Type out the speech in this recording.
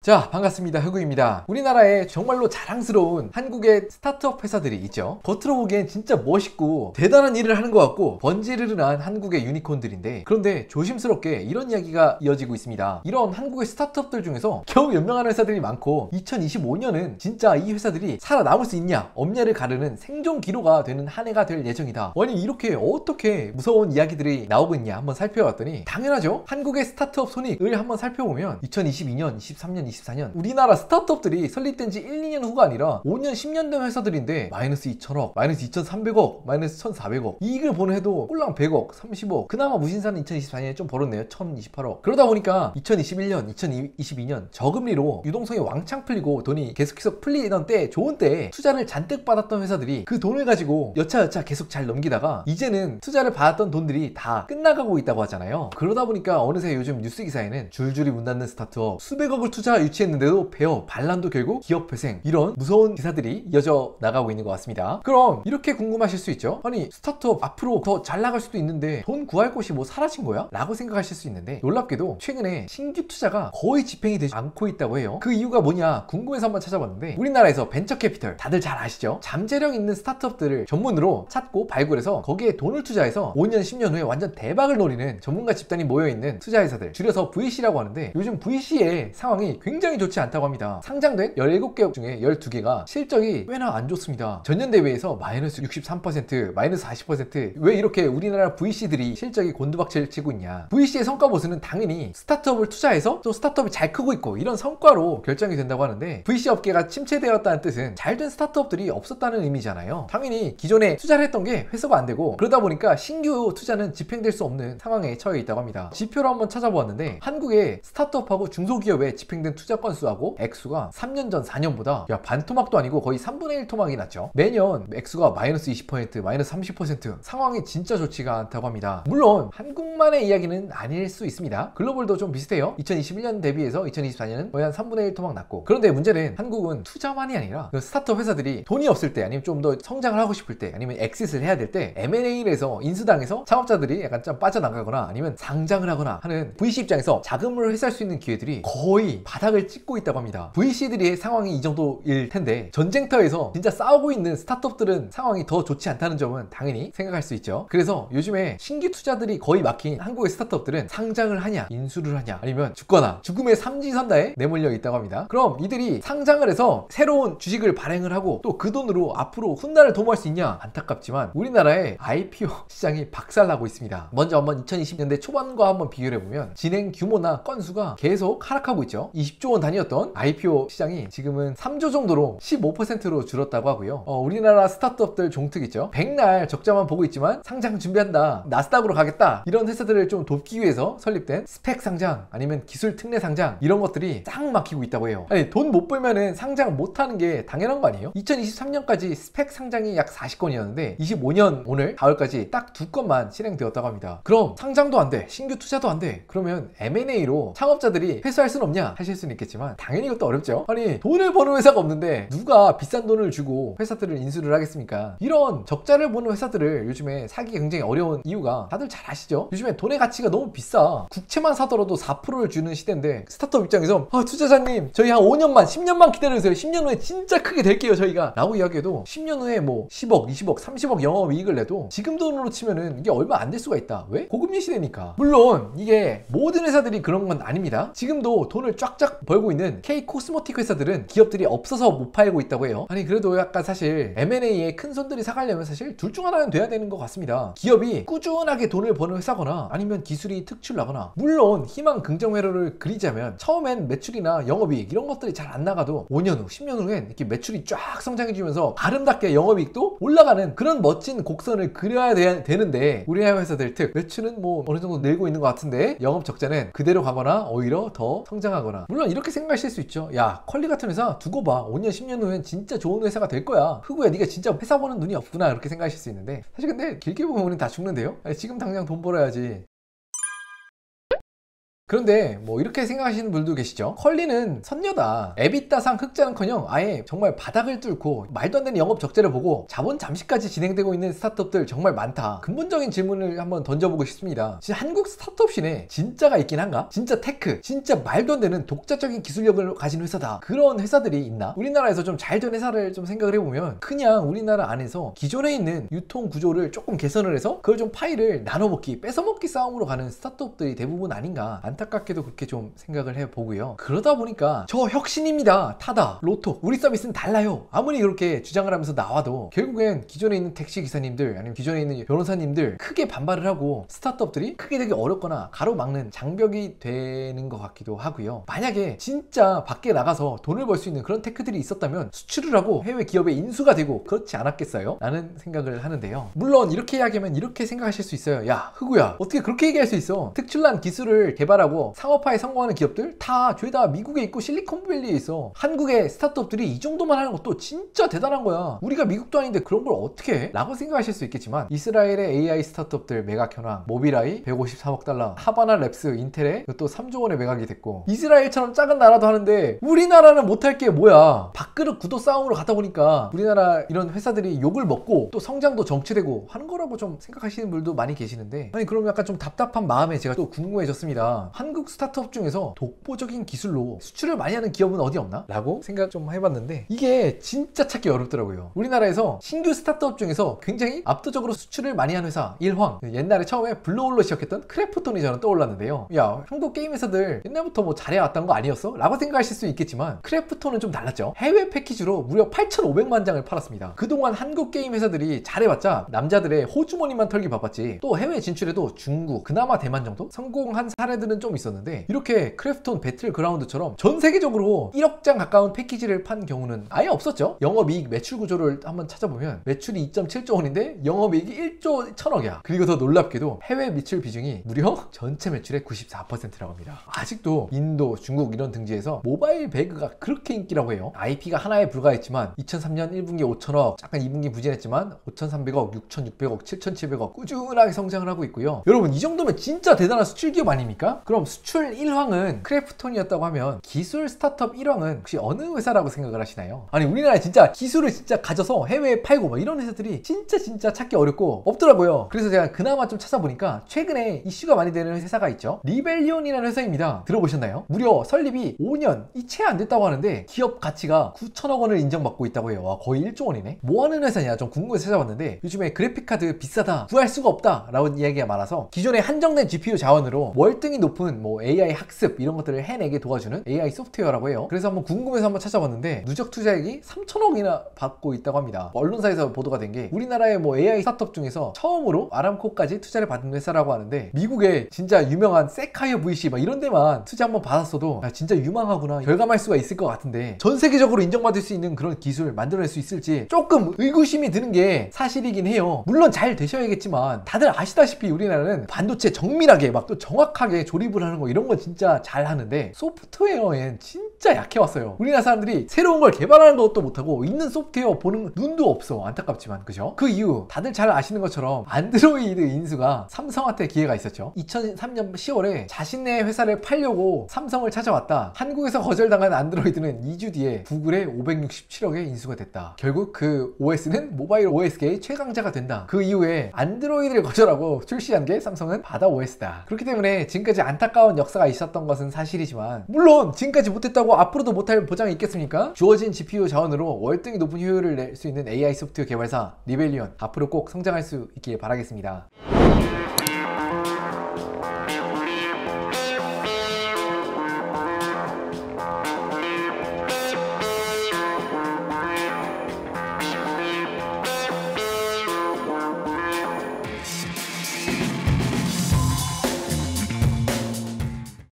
자, 반갑습니다. 흑우입니다. 우리나라에 정말로 자랑스러운 한국의 스타트업 회사들이 있죠. 겉으로 보기엔 진짜 멋있고 대단한 일을 하는 것 같고 번지르르한 한국의 유니콘들인데, 그런데 조심스럽게 이런 이야기가 이어지고 있습니다. 이런 한국의 스타트업들 중에서 겨우 연명하는 회사들이 많고 2025년은 진짜 이 회사들이 살아남을 수 있냐 없냐를 가르는 생존 기로가 되는 한 해가 될 예정이다. 아니, 이렇게 어떻게 무서운 이야기들이 나오고 있냐 한번 살펴봤더니, 당연하죠. 한국의 스타트업 손익을 한번 살펴보면 2022년, 23년, 24년 우리나라 스타트업들이 설립된 지 1, 2년 후가 아니라 5년, 10년 된 회사들인데 마이너스 2천억, 마이너스 2,300억, 마이너스 1,400억, 이익을 보는 해도 꼴랑 100억, 30억, 그나마 무신사는 2024년에 좀 벌었네요. 1,028억. 그러다 보니까 2021년, 2022년 저금리로 유동성이 왕창 풀리고 돈이 계속해서 풀리던 때, 좋은 때에 투자를 잔뜩 받았던 회사들이 그 돈을 가지고 여차여차 계속 잘 넘기다가 이제는 투자를 받았던 돈들이 다 끝나가고 있다고 하잖아요. 그러다 보니까 어느새 요즘 뉴스 기사에는 줄줄이 문 닫는 스타트업, 수백억을 투자 유치했는데도 폐업, 반란도 결국 기업 회생, 이런 무서운 기사들이 이어져 나가고 있는 것 같습니다. 그럼 이렇게 궁금하실 수 있죠. 아니, 스타트업 앞으로 더 잘 나갈 수도 있는데 돈 구할 곳이 뭐 사라진 거야? 라고 생각하실 수 있는데, 놀랍게도 최근에 신규 투자가 거의 집행이 되지 않고 있다고 해요. 그 이유가 뭐냐 궁금해서 한번 찾아봤는데, 우리나라에서 벤처캐피털 다들 잘 아시죠? 잠재력 있는 스타트업들을 전문으로 찾고 발굴해서 거기에 돈을 투자해서 5년 10년 후에 완전 대박을 노리는 전문가 집단이 모여있는 투자회사들, 줄여서 VC라고 하는데, 요즘 VC의 상황이 굉장히 좋지 않다고 합니다. 상장된 17개 중에 12개가 실적이 꽤나 안 좋습니다. 전년 대비해서 마이너스 63%, 마이너스 40%. 왜 이렇게 우리나라 VC들이 실적이 곤두박질 치고 있냐? VC의 성과 보수는 당연히 스타트업을 투자해서 또 스타트업이 잘 크고 있고 이런 성과로 결정이 된다고 하는데, VC 업계가 침체되었다는 뜻은 잘된 스타트업들이 없었다는 의미잖아요. 당연히 기존에 투자를 했던 게 회수가 안 되고, 그러다 보니까 신규 투자는 집행될 수 없는 상황에 처해 있다고 합니다. 지표로 한번 찾아보았는데, 한국의 스타트업하고 중소기업에 집행된 투자 건수하고 액수가 3년 전 4년보다 반토막도 아니고 거의 3분의 1 토막이 났죠. 매년 액수가 마이너스 20%, 마이너스 30%, 상황이 진짜 좋지가 않다고 합니다. 물론 한국만의 이야기는 아닐 수 있습니다. 글로벌도 좀 비슷해요. 2021년 대비해서 2024년은 거의 한 3분의 1 토막 났고, 그런데 문제는 한국은 투자만이 아니라 스타트업 회사들이 돈이 없을 때, 아니면 좀 더 성장을 하고 싶을 때, 아니면 엑싯을 해야 될 때 M&A를 해서 인수당해서 창업자들이 약간 좀 빠져나가거나 아니면 상장을 하거나 하는 VC 입장에서 자금을 회수할 수 있는 기회들이 거의 바닥을 찍고 있다고 합니다. VC들의 상황이 이 정도일 텐데, 전쟁터에서 진짜 싸우고 있는 스타트업들은 상황이 더 좋지 않다는 점은 당연히 생각할 수 있죠. 그래서 요즘에 신규 투자들이 거의 막힌 한국의 스타트업들은 상장을 하냐, 인수를 하냐, 아니면 죽거나 죽음의 삼지선다에 내몰려 있다고 합니다. 그럼 이들이 상장을 해서 새로운 주식을 발행을 하고 또 그 돈으로 앞으로 훗날을 도모할 수 있냐? 안타깝지만 우리나라의 IPO 시장이 박살나고 있습니다. 먼저 한번 2020년대 초반과 한번 비교해보면 진행 규모나 건수가 계속 하락하고 있죠. 20조 원 단위였던 IPO 시장이 지금은 3조 정도로 15%로 줄었다고 하고요. 우리나라 스타트업들 종특 있죠. 백날 적자만 보고 있지만 상장 준비한다, 나스닥으로 가겠다, 이런 회사들을 좀 돕기 위해서 설립된 스펙 상장, 아니면 기술 특례 상장, 이런 것들이 쫙 막히고 있다고 해요. 아니, 돈 못 벌면은 상장 못하는 게 당연한 거 아니에요? 2023년까지 스펙 상장이 약 40건이었는데 25년 오늘 4월까지 딱 2건만 실행되었다고 합니다. 그럼 상장도 안 돼, 신규 투자도 안 돼, 그러면 M&A로 창업자들이 회수할 수는 없냐 하실 수는 있겠지만, 당연히 이것도 어렵죠. 아니, 돈을 버는 회사가 없는데 누가 비싼 돈을 주고 회사들을 인수를 하겠습니까? 이런 적자를 보는 회사들을 요즘에 사기 굉장히 어려운 이유가 다들 잘 아시죠? 요즘에 돈의 가치가 너무 비싸. 국채만 사더라도 4%를 주는 시대인데, 스타트업 입장에서 투자자님 저희 한 5년만 10년만 기다려주세요, 10년 후에 진짜 크게 될게요 저희가, 라고 이야기해도 10년 후에 뭐 10억, 20억, 30억 영업이익을 내도 지금 돈으로 치면은 이게 얼마 안 될 수가 있다. 왜? 고금리 시대니까. 물론 이게 모든 회사들이 그런 건 아닙니다. 지금도 돈을 쫙쫙 벌고 있는 K 코스모틱 회사들은 기업들이 없어서 못 팔고 있다고 해요. 아니, 그래도 약간 사실 M&A에 큰 손들이 사가려면 사실 둘 중 하나는 돼야 되는 것 같습니다. 기업이 꾸준하게 돈을 버는 회사거나 아니면 기술이 특출나거나. 물론 희망 긍정 회로를 그리자면 처음엔 매출이나 영업이익 이런 것들이 잘 안 나가도 5년 후, 10년 후엔 이렇게 매출이 쫙 성장해주면서 아름답게 영업이익도 올라가는 그런 멋진 곡선을 그려야 되는데, 우리나라 회사들 특 매출은 뭐 어느 정도 늘고 있는 것 같은데 영업 적자는 그대로 가거나 오히려 더 성장하거나. 물론 이렇게 생각하실 수 있죠. 야, 퀄리 같은 회사 두고 봐, 5년 10년 후엔 진짜 좋은 회사가 될 거야, 흑우야 네가 진짜 회사 보는 눈이 없구나, 그렇게 생각하실 수 있는데, 사실 근데 길게 보면 우린 다 죽는데요. 아니, 지금 당장 돈 벌어야지. 그런데 뭐 이렇게 생각하시는 분들도 계시죠. 컬리는 선녀다. 에비타상 흑자는커녕 아예 정말 바닥을 뚫고 말도 안 되는 영업 적자를 보고 자본 잠시까지 진행되고 있는 스타트업들 정말 많다. 근본적인 질문을 한번 던져보고 싶습니다. 진짜 한국 스타트업 씬에 진짜가 있긴 한가? 진짜 테크, 진짜 말도 안 되는 독자적인 기술력을 가진 회사다. 그런 회사들이 있나? 우리나라에서 좀 잘 된 회사를 좀 생각을 해보면 그냥 우리나라 안에서 기존에 있는 유통 구조를 조금 개선을 해서 그걸 좀 파일을 나눠먹기, 뺏어먹기 싸움으로 가는 스타트업들이 대부분 아닌가. 안타깝게도 그렇게 좀 생각을 해보고요. 그러다 보니까 저 혁신입니다, 타다, 로톡, 우리 서비스는 달라요, 아무리 그렇게 주장을 하면서 나와도 결국엔 기존에 있는 택시기사님들 아니면 기존에 있는 변호사님들 크게 반발을 하고 스타트업들이 크게 되기 어렵거나 가로막는 장벽이 되는 것 같기도 하고요. 만약에 진짜 밖에 나가서 돈을 벌 수 있는 그런 테크들이 있었다면 수출을 하고 해외 기업의 인수가 되고 그렇지 않았겠어요? 라는 생각을 하는데요. 물론 이렇게 이야기하면 이렇게 생각하실 수 있어요. 야, 흑우야, 어떻게 그렇게 얘기할 수 있어? 특출난 기술을 개발하고 상업화에 성공하는 기업들 다 죄다 미국에 있고 실리콘밸리에 있어. 한국의 스타트업들이 이 정도만 하는 것도 진짜 대단한 거야. 우리가 미국도 아닌데 그런 걸 어떻게 해? 라고 생각하실 수 있겠지만 이스라엘의 AI 스타트업들 매각 현황, 모빌아이 153억 달러, 하바나 랩스, 인텔에 또 3조 원에 매각이 됐고, 이스라엘처럼 작은 나라도 하는데 우리나라는 못할 게 뭐야? 밥그릇 구도 싸움으로 가다 보니까 우리나라 이런 회사들이 욕을 먹고 또 성장도 정체되고 하는 거라고 좀 생각하시는 분들도 많이 계시는데, 아니 그럼 약간 좀 답답한 마음에 제가 또 궁금해졌습니다. 한국 스타트업 중에서 독보적인 기술로 수출을 많이 하는 기업은 어디 없나? 라고 생각 좀 해봤는데 이게 진짜 찾기 어렵더라고요. 우리나라에서 신규 스타트업 중에서 굉장히 압도적으로 수출을 많이 하는 회사 일황, 옛날에 처음에 블루홀로 시작했던 크래프톤이 저는 떠올랐는데요. 야, 한국 게임 회사들 옛날부터 뭐 잘해왔던 거 아니었어? 라고 생각하실 수 있겠지만 크래프톤은 좀 달랐죠. 해외 패키지로 무려 8,500만 장을 팔았습니다. 그동안 한국 게임 회사들이 잘해봤자 남자들의 호주머니만 털기 바빴지 또 해외 진출에도 중국, 그나마 대만 정도 성공한 사례들은 좀 있었는데, 이렇게 크래프톤 배틀그라운드처럼 전 세계적으로 1억 장 가까운 패키지를 판 경우는 아예 없었죠. 영업이익 매출 구조를 한번 찾아보면 매출이 2.7조 원인데 영업이익이 1조 1천억이야. 그리고 더 놀랍게도 해외 매출 비중이 무려 전체 매출의 94%라고 합니다. 아직도 인도, 중국 이런 등지에서 모바일 배그가 그렇게 인기라고 해요. IP가 하나에 불과했지만 2003년 1분기 5천억, 잠깐 2분기 부진했지만 5,300억, 6,600억, 7,700억 꾸준하게 성장을 하고 있고요. 여러분, 이 정도면 진짜 대단한 수출 기업 아닙니까? 그럼 수출 1황은 크래프톤이었다고 하면 기술 스타트업 1황은 혹시 어느 회사라고 생각을 하시나요? 아니, 우리나라에 진짜 기술을 진짜 가져서 해외에 팔고 막 이런 회사들이 진짜 찾기 어렵고 없더라고요. 그래서 제가 그나마 좀 찾아보니까 최근에 이슈가 많이 되는 회사가 있죠. 리벨리온이라는 회사입니다. 들어보셨나요? 무려 설립이 5년이 채 안 됐다고 하는데 기업 가치가 9천억 원을 인정받고 있다고 해요. 와, 거의 1조 원이네. 뭐 하는 회사냐 좀 궁금해서 찾아봤는데 요즘에 그래픽카드 비싸다, 구할 수가 없다 라고 이야기가 많아서 기존에 한정된 GPU 자원으로 월등히 높은 뭐 AI 학습 이런 것들을 해내게 도와주는 AI 소프트웨어라고 해요. 그래서 한번 궁금해서 한번 찾아봤는데 누적 투자액이 3천억이나 받고 있다고 합니다. 언론사에서 보도가 된 게 우리나라의 뭐 AI 스타트업 중에서 처음으로 아람코까지 투자를 받은 회사라고 하는데, 미국에 진짜 유명한 세카이어 VC 막 이런 데만 투자 한번 받았어도 야, 진짜 유망하구나 결감할 수가 있을 것 같은데, 전 세계적으로 인정받을 수 있는 그런 기술 만들어낼 수 있을지 조금 의구심이 드는 게 사실이긴 해요. 물론 잘 되셔야겠지만 다들 아시다시피 우리나라는 반도체 정밀하게 막 또 정확하게 조립을 하는 거 이런 거 진짜 잘 하는데 소프트웨어엔 진짜 약해왔어요. 우리나라 사람들이 새로운 걸 개발하는 것도 못하고 있는 소프트웨어 보는 눈도 없어. 안타깝지만 그죠? 그 이유 다들 잘 아시는 것처럼 안드로이드 인수가 삼성한테 기회가 있었죠. 2003년 10월에 자신의 회사를 팔려고 삼성을 찾아왔다. 한국에서 거절당한 안드로이드는 2주 뒤에 구글에 567억에 인수가 됐다. 결국 그 OS는 모바일 OS계의 최강자가 된다. 그 이후에 안드로이드를 거절하고 출시한 게 삼성은 바다 OS다. 그렇기 때문에 지금까지 안타까운 역사가 있었던 것은 사실이지만, 물론 지금까지 못했다고 앞으로도 못할 보장이 있겠습니까? 주어진 GPU 자원으로 월등히 높은 효율을 낼 수 있는 AI 소프트웨어 개발사 리벨리온, 앞으로 꼭 성장할 수 있길 바라겠습니다.